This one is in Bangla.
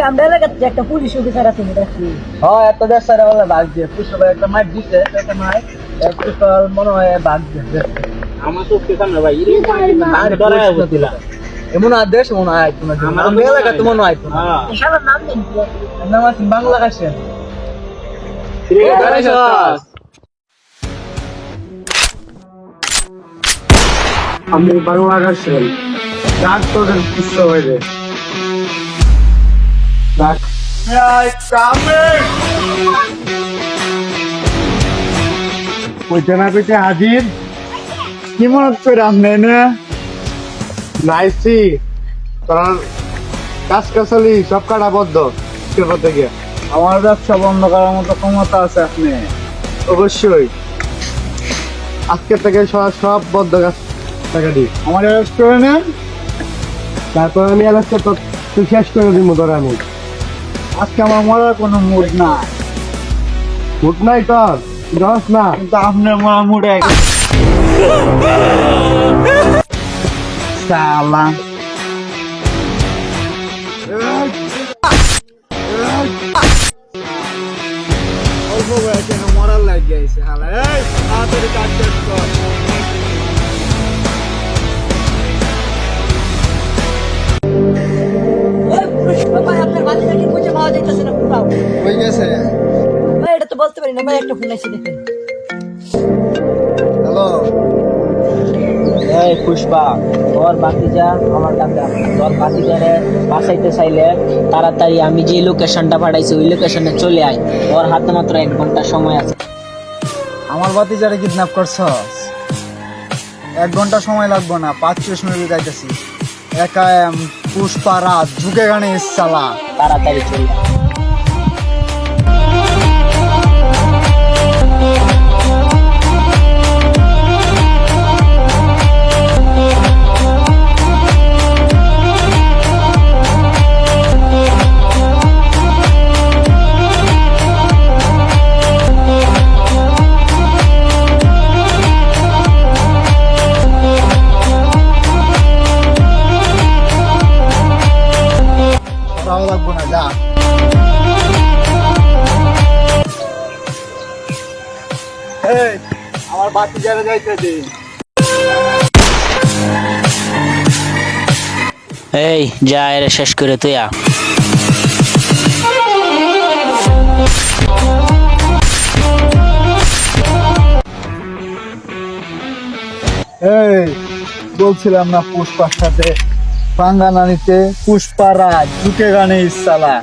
আমরা এলাকাতে একটা পুলিশ অফিসার আছে দেখছি। হ্যাঁ এত দেশ সারা বলে বাঘ দিয়ে পুষ্প একটা মাইক দিছে একটা মাইক পুষ্পল মনে হয় বাঘ দিয়ে আমার তো কে সামনে ভাই আর ডরায় বলছিল এমন আদেশ মনে হয় তোমার আমাদের এলাকাতে মনে হয় তোমার হ্যাঁ এসবের নাম নেই নাম আছে বাংলা কাছে রে গাড়ি আমি বাংলাদেশের ডাক্তারের পুষ্প হয়ে কইতে না কইতে হাজির কি মনে করে আপনি না নাইসি তোর কাজ কাছালি সব কাটা বদ্ধ থেকে আমার ব্যবসা বন্ধ করার মতো ক্ষমতা আছে আপনি অবশ্যই আজকে থেকে সব বদ্ধ কাজ টাকা দিই আমার রেস্টুরেন্টে তারপর আমি এলাকা তো তুই শেষ করে দিব ধর আমি আজকে আমার মরার কোনো মুড নাই তোর দশ না কিন্তু আপনার মরা মুড সালা অল্প বয়সে মরার লাগ গেছে হালা এই তাড়াতাড়ি কাজ শেষ কর ভাই আপনার বাচ্চাটা কি খুঁজে পাওয়া যাইতেছে না কোথাও। হয়ে গেছে ভাই এটা তো বলতে পারি না ভাই, একটা ফোন আসছে দেখেন। হ্যালো এই পুষ্পা তোর বাতিজা আমার কাছে তোর বাতিজারে বাসাইতে চাইলে তাড়াতাড়ি আমি যে লোকেশনটা পাঠাইছি ওই লোকেশনে চলে আয়। ওর হাতে মাত্র 1 ঘন্টা সময় আছে। আমার বাতিজারে কিডন্যাপ করছস 1 ঘন্টা সময় লাগবে না 5-6 মিনিট যাইতেছি একা পুষ্পা রাত ঝুঁকে গানে সালা তাড়াতাড়ি চলে আয়। তাও লাগবে না যা এই আমার বাতিজারে যাইতে দে এই যা এর শেষ করে তুই আ। এই বলছিলাম না পুষ্পার সাথে পাঙ্গা না নিতে পুষ্পা রাত ঝুঁকে গানে সালা